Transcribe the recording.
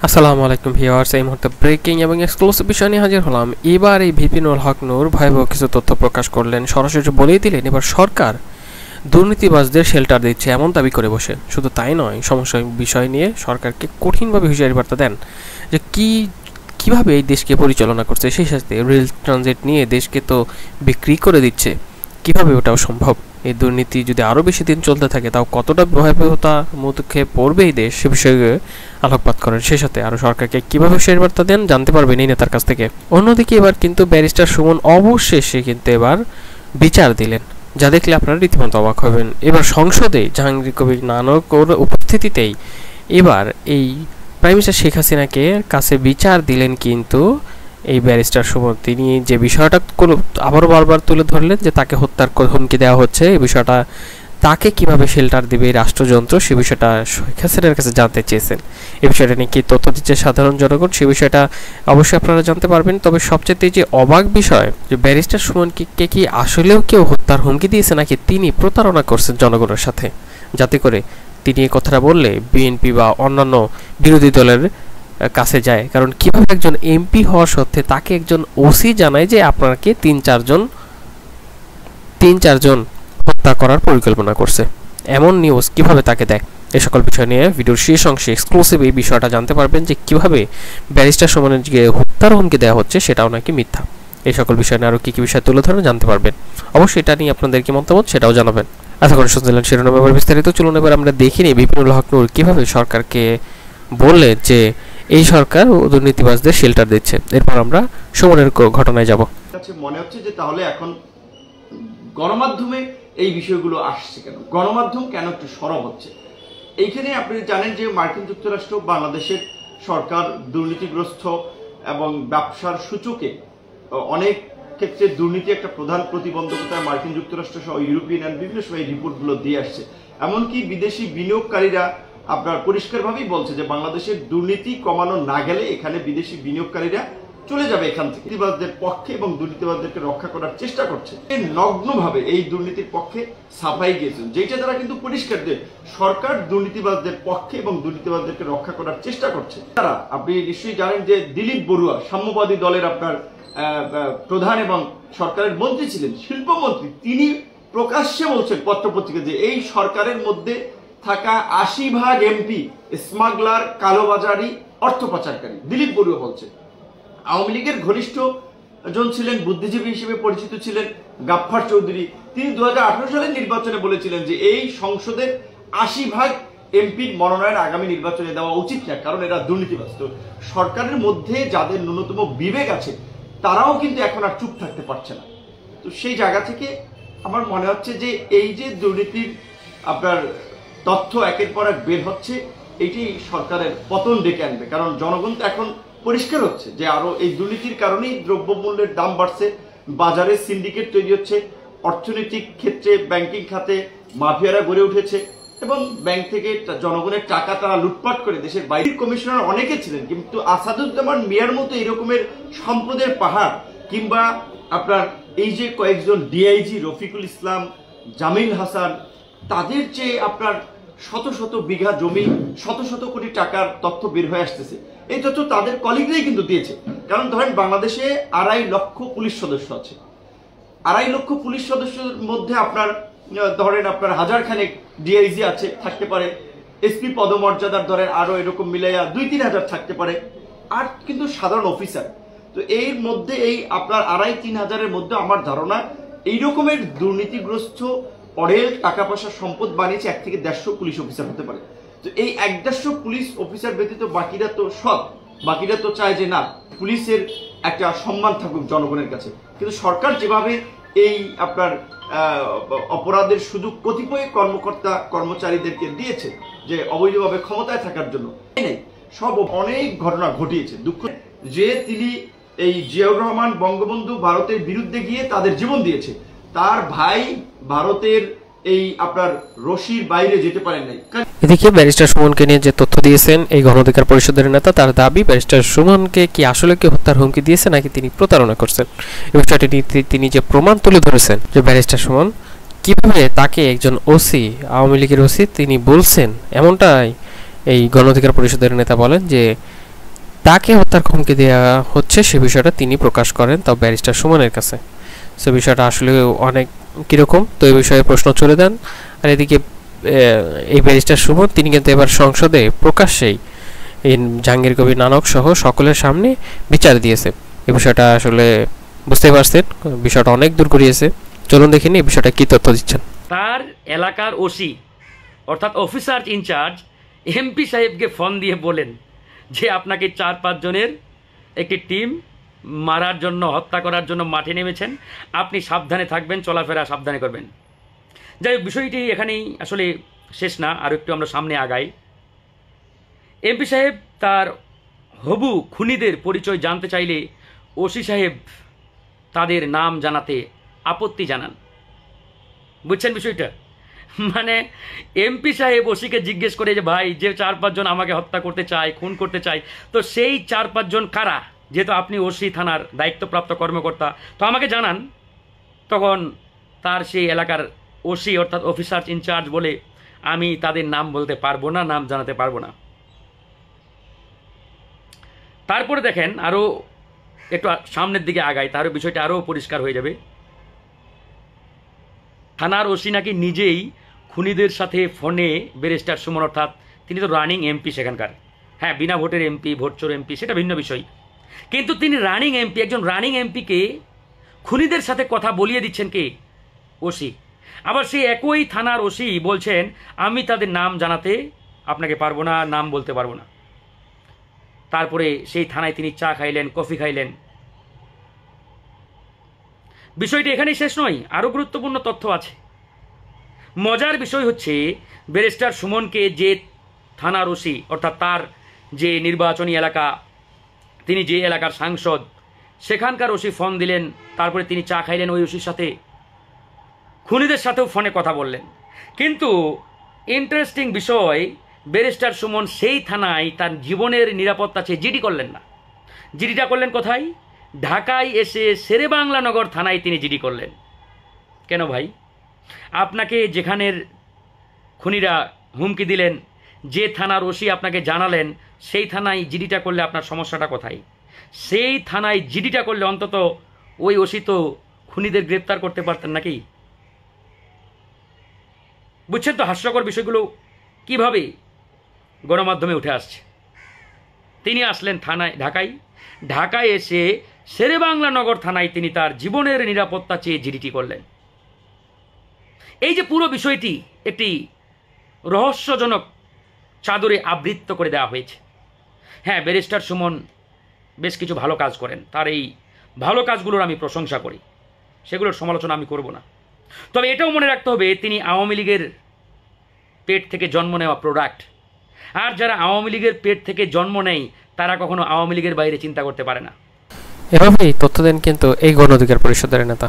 আসসালামু আলাইকুম ভিউয়ার্স, এই মুহূর্তে ব্রেকিং এবং এক্সক্লুসিভ বিষয় নিয়ে হাজির হলাম। এবার এই ভিপি নুরুল হক নূর ভয়াবহ কিছু তথ্য প্রকাশ করলেন, সরাসরি বলেই দিলেন এবার সরকার দুর্নীতিবাজদের শেল্টার দিচ্ছে এমন দাবি করে বসে। শুধু তাই নয়, সমস্যা বিষয় নিয়ে সরকারকে কঠিনভাবে হুঁশিয়ারি বার্তা দেন যে কিভাবে এই দেশকে পরিচালনা করছে, সেই সাথে রেল ট্রানজিট নিয়ে দেশকে তো বিক্রি করে দিচ্ছে, কিভাবে ওটাও সম্ভব। এই দুর্নীতি যদি আরও বেশি দিন চলতে থাকে তাও কতটা ভয়াবহতা মুখে পড়বে এই দেশ, সে বিষয়ে আলোকপাত করেন। সেই সাথে আরও সরকারকে কীভাবে শেয়ার বার্তা দেন জানতে পারবেন এই নেতার কাছ থেকে। অন্যদিকে এবার কিন্তু ব্যারিস্টার সুমন অবশেষে কিন্তু এবার বিচার দিলেন, যা দেখলে আপনারা রীতিমতো অবাক হবেন। এবার সংসদে জাহাঙ্গীর কবির নানকের উপস্থিতিতেই এবার এই প্রাইম মিনিস্টার শেখ হাসিনাকে কাছে বিচার দিলেন কিন্তু এই ব্যারিস্টার সুমন। তিনি যে বিষয়টা আবারও বারবার তুলে ধরলেন যে তাকে হত্যার হুমকি দেওয়া হচ্ছে, এই বিষয়টা তাকে কিভাবে শেল্টার দেবে রাষ্ট্রযন্ত্র, সে বিষয়টা শেখ হাসিনার কাছে জানতে চেয়েছেন। এই বিষয়টা নিয়ে কি তথ্য দিচ্ছে সাধারণ জনগণ, সে বিষয়টা অবশ্যই আপনারা জানতে পারবেন। তবে সবচেয়ে যে অবাক বিষয় যে ব্যারিস্টার সুমনকে কি আসলেও কেউ হত্যার হুমকি দিয়েছে নাকি তিনি প্রতারণা করছেন জনগণের সাথে, যাতে করে তিনি এই কথাটা বললে বিএনপি বা অন্যান্য বিরোধী দলের কাছে যায়। কারণ কিভাবে একজন এমপি হওয়া সত্ত্বে তাকে একজন ওসি জানায় যে আপনাকে তিন চারজন হত্যা করার পরিকল্পনা করছে, এমন নিউজ কিভাবে তাকে দেয়। এই সকল বিষয় নিয়ে ভিডিওর শেষ অংশে এক্সক্লুসিভ এই বিষয়টা জানতে পারবেন যে কিভাবে ব্যারিস্টার সুমনের যে হত্যার হুমকি দেওয়া হচ্ছে সেটাও নাকি মিথ্যা। এই সকল বিষয় নিয়ে আরও কী কী বিষয় তুলে ধরে জানতে পারবেন। অবশ্যই এটা নিয়ে আপনাদের কি মতামত সেটাও জানাবেন। আশা করি শুনছিলেন শিরোনাম এবার বিস্তারিত। চলুন এবার আমরা দেখিনি ভিপি নুরুল হক নূর কীভাবে সরকারকে বললেন যে এই সরকার দুর্নীতিবাজদের শেল্টার দিচ্ছে। এরপর আমরা সুমনের ঘটনায় যাব। মনে হচ্ছে যে তাহলে এখন গণমাধ্যমে এই বিষয়গুলো আসছে কেন, গণমাধ্যম কেন একটু সরব হচ্ছে। এইখানে আপনি জানেন যে মার্কিন যুক্তরাষ্ট্র বাংলাদেশের সরকার দুর্নীতিগ্রস্ত এবং ব্যবসার সূচকে অনেক ক্ষেত্রে দুর্নীতি একটা প্রধান প্রতিবন্ধকতা মার্কিন যুক্তরাষ্ট্র সহ ইউরোপিয়ান এবং বিভিন্ন সময় এই রিপোর্টগুলো দিয়ে আসছে। এমনকি বিদেশি বিনিয়োগকারীরা আপনার পরিষ্কারভাবেই বলছে যে বাংলাদেশের দুর্নীতি কমানো না গেলে এখানে বিদেশি বিনিয়োগকারীরা চলে যাবে এখান থেকে। দুর্নীতিবাজদের পক্ষে এবং দুর্নীতিবাজদেরকে রক্ষা করার চেষ্টা করছে, নগ্নভাবে এই দুর্নীতির পক্ষে সাফাই গিয়েছেন, যেটা তারা কিন্তু পরিষ্কার যে সরকার দুর্নীতিবাজদের পক্ষে এবং দুর্নীতিবাজদেরকে রক্ষা করার চেষ্টা করছে। তারা আপনি নিশ্চয়ই জানেন যে দিলীপ বড়ুয়া সাম্যবাদী দলের আপনার প্রধান এবং সরকারের মন্ত্রী ছিলেন, শিল্পমন্ত্রী, তিনি প্রকাশ্যে বলছেন পত্রপত্রিকা যে এই সরকারের মধ্যে থাকা ৮০% এমপি স্মাগলার, কালোবাজারি, অর্থ পাচারকারী। দিলীপ বড়ুয়া বলছেন। আওয়ামী লীগের ঘনিষ্ঠ জন ছিলেন, বুদ্ধিজীবী হিসেবে পরিচিত ছিলেন গাফফার চৌধুরী, তিনি ২০১৮ সালের নির্বাচনে বলেছিলেন যে এই সংসদের ৮০% এমপির মনোনয়ন আগামী নির্বাচনে দেওয়া উচিত না, কারণ এরা দুর্নীতিবাজ। তো সরকারের মধ্যে যাদের ন্যূনতম বিবেক আছে তারাও কিন্তু এখন আর চুপ থাকতে পারছে না। তো সেই জায়গা থেকে আমার মনে হচ্ছে যে এই যে দুর্নীতির আপনার তথ্য একের পর এক বের হচ্ছে, এটি সরকারের পতন ডেকে আনবে। কারণ জনগণ তো এখন পরিষ্কার হচ্ছে যে আরো এই দুর্নীতির কারণেই দ্রব্যমূল্যের দাম বাড়ছে, বাজারে সিন্ডিকেট তৈরি হচ্ছে, অর্থনৈতিক ক্ষেত্রে ব্যাংকিং খাতে মাফিয়ারা গড়ে উঠেছে এবং ব্যাংক থেকে জনগণের টাকা তারা লুটপাট করে দেশের বাইরের কমিশনার অনেকে ছিলেন, কিন্তু আসাদুজ্জামান মিয়ার মতো এরকমের সম্পদের পাহাড় কিংবা আপনার এই যে কয়েকজন ডিআইজি রফিকুল ইসলাম, জামিল হাসান, তাদের যে আপনার শত শত বিঘা জমি, শত শত কোটি টাকার তথ্য বের হয়ে আসতেছে, এই তথ্য তাদের কলিগরাই কিন্তু দিয়েছে। কারণ ধরেন বাংলাদেশে ২.৫ লক্ষ পুলিশ সদস্য আছে, ২.৫ লক্ষ পুলিশ সদস্যের মধ্যে আপনার ধরেন আপনার ১০০০ খানেক ডিআইজি আছে, থাকতে পারে, এসপি পদমর্যাদার ধরেন আরো এরকম মিলাইয়া ২-৩ হাজার থাকতে পারে, আর কিন্তু সাধারণ অফিসার। তো এর মধ্যে এই আপনার ২.৫-৩ হাজারের মধ্যে আমার ধারণা এই রকমের দুর্নীতিগ্রস্ত অঢেল টাকা পয়সা সম্পদ বানিয়েছে ১ থেকে ১৫০ পুলিশ অফিসার হতে পারে। তো এই ১-১৫০ পুলিশ অফিসার ব্যতীত বাকিরা তো সৎ, বাকিরা তো চায় যে না পুলিশের একটা সম্মান থাকুক জনগণের কাছে। কিন্তু সরকার যেভাবে এই আপনার অপরাধের সুযোগ কতিপয় কর্মকর্তা কর্মচারীদেরকে দিয়েছে যে অবৈধভাবে ক্ষমতায় থাকার জন্য, সব অনেক ঘটনা ঘটিয়েছে। দুঃখ যে তিনি এই জিয়াউর রহমান বঙ্গবন্ধু ভারতের বিরুদ্ধে গিয়ে তাদের জীবন দিয়েছে, তার ভাই ভারতের এই আপনার রশির বাইরে যেতে পারেন নাই। এদিকে ব্যারিস্টার সুমনকে নিয়ে যে তথ্য দিয়েছেন এই গণ অধিকার পরিষদের নেতা, তার দাবি ব্যারিস্টার সুমনকে কি আসলে কেউ হত্যার হুমকি দিয়েছে নাকি তিনি প্রতারণা করছেন। এই বিষয়টি তিনি যে প্রমাণ তুলে ধরেছেন যে ব্যারিস্টার সুমন কিভাবে তাকে একজন ওসি, আওয়ামী লীগের ওসি তিনি বলছেন, এমনটাই এই গণ অধিকার পরিষদের নেতা বলেন যে তাকে হত্যার হুমকি দেওয়া হচ্ছে সে বিষয়টা তিনি প্রকাশ করেন তাও ব্যারিস্টার সুমনের কাছে। সে বিষয়টা আসলে অনেক কীরকম, তো এই বিষয়ে প্রশ্ন চলে দেন। আর এদিকে এই ব্যারিস্টার সুমন তিনি কিন্তু এবার সংসদে প্রকাশ্যেই এই জাহাঙ্গীর কবির নানক সহ সকলের সামনে বিচার দিয়েছে। এই বিষয়টা আসলে বুঝতে পারছেন, বিষয়টা অনেক দূর গড়িয়েছে। চলুন দেখে নিই এই বিষয়টা কী তথ্য দিচ্ছেন। তার এলাকার ওসি অর্থাৎ অফিসার ইনচার্জ এমপি সাহেবকে ফোন দিয়ে বলেন যে আপনাকে 4-5 জনের একটি টিম মারার জন্য, হত্যা করার জন্য মাঠে নেমেছেন, আপনি সাবধানে থাকবেন, চলাফেরা সাবধানে করবেন। যাই হোক, বিষয়টি এখানেই আসলে শেষ না, আরও একটু আমরা সামনে আগাই। এমপি সাহেব তার হবু খুনিদের পরিচয় জানতে চাইলে ওসি সাহেব তাদের নাম জানাতে আপত্তি জানান। বুঝছেন বিষয়টা? মানে এমপি সাহেব ওসিকে জিজ্ঞেস করে যে ভাই, যে 4-5 জন আমাকে হত্যা করতে চায়, খুন করতে চায়, তো সেই 4-5 জন কারা? যেহেতু আপনি ওসি থানার দায়িত্বপ্রাপ্ত কর্মকর্তা, তো আমাকে জানান। তখন তার সেই এলাকার ওসি অর্থাৎ অফিসার ইনচার্জ বলে, আমি তাদের নাম বলতে পারবো না, নাম জানাতে পারবো না। তারপরে দেখেন, আরও একটু সামনের দিকে আগায়, তারও বিষয়টা আরও পরিষ্কার হয়ে যাবে। থানার ওসি নাকি নিজেই খুনিদের সাথে ফোনে ব্যারিস্টার সুমন, অর্থাৎ তিনি তো রানিং এমপি সেখানকার, হ্যাঁ বিনা ভোটের এমপি, ভোটচোর এমপি, সেটা ভিন্ন বিষয়, কিন্তু তিনি রানিং এমপি, একজন রানিং এমপিকে খুনিদের সাথে কথা বলিয়ে দিচ্ছেন কে? ওসি। আবার সেই একই থানার ওসি বলছেন আমি তাদের নাম জানাতে আপনাকে পারবো না, নাম বলতে পারবো না। তারপরে সেই থানায় তিনি চা খাইলেন, কফি খাইলেন। বিষয়টি এখানেই শেষ নয়, আরও গুরুত্বপূর্ণ তথ্য আছে। মজার বিষয় হচ্ছে, ব্যারিস্টার সুমনকে যে থানার ওসি অর্থাৎ তার যে নির্বাচনী এলাকা, তিনি যে এলাকার সাংসদ, সেখানকার ওসি ফোন দিলেন, তারপরে তিনি চা খাইলেন ওই ওসির সাথে, খুনিদের সাথেও ফোনে কথা বললেন। কিন্তু ইন্টারেস্টিং বিষয়, ব্যারিস্টার সুমন সেই থানায় তার জীবনের নিরাপত্তা চেয়ে জিডি করলেন না। জিডিটা করলেন কোথায়? ঢাকায় এসে শেরেবাংলা নগর থানায় তিনি জিডি করলেন। কেন ভাই? আপনাকে যেখানের খুনিরা হুমকি দিলেন, যে থানার ওসি আপনাকে জানালেন, সেই থানায় জিডিটা করলে আপনার সমস্যাটা কোথায়? সেই থানায় জিডিটা করলে অন্তত ওই ওসি তো খুনিদের গ্রেপ্তার করতে পারতেন নাকি? বুঝছেন তো হাস্যকর বিষয়গুলো কিভাবে গণমাধ্যমে উঠে আসছে। তিনি আসলেন থানায়, ঢাকায় এসে শেরেবাংলা নগর থানায় তিনি তার জীবনের নিরাপত্তা চেয়ে জিডিটি করলেন। এই যে পুরো বিষয়টি একটি রহস্যজনক চাদরে আবৃত করে দেওয়া হয়েছে। হ্যাঁ, ব্যারিস্টার সুমন বেশ কিছু ভালো কাজ করেন, তার এই ভালো কাজগুলোর আমি প্রশংসা করি, সেগুলোর সমালোচনা আমি করব না। তবে এটাও মনে রাখতে হবে, তিনি আওয়ামী লীগের পেট থেকে জন্ম নেওয়া প্রোডাক্ট। আর যারা আওয়ামী লীগের পেট থেকে জন্ম নেয় তারা কখনো আওয়ামী লীগের বাইরে চিন্তা করতে পারে না। এভাবেই তথ্য দেন কিন্তু এই গণ অধিকার পরিষদের নেতা।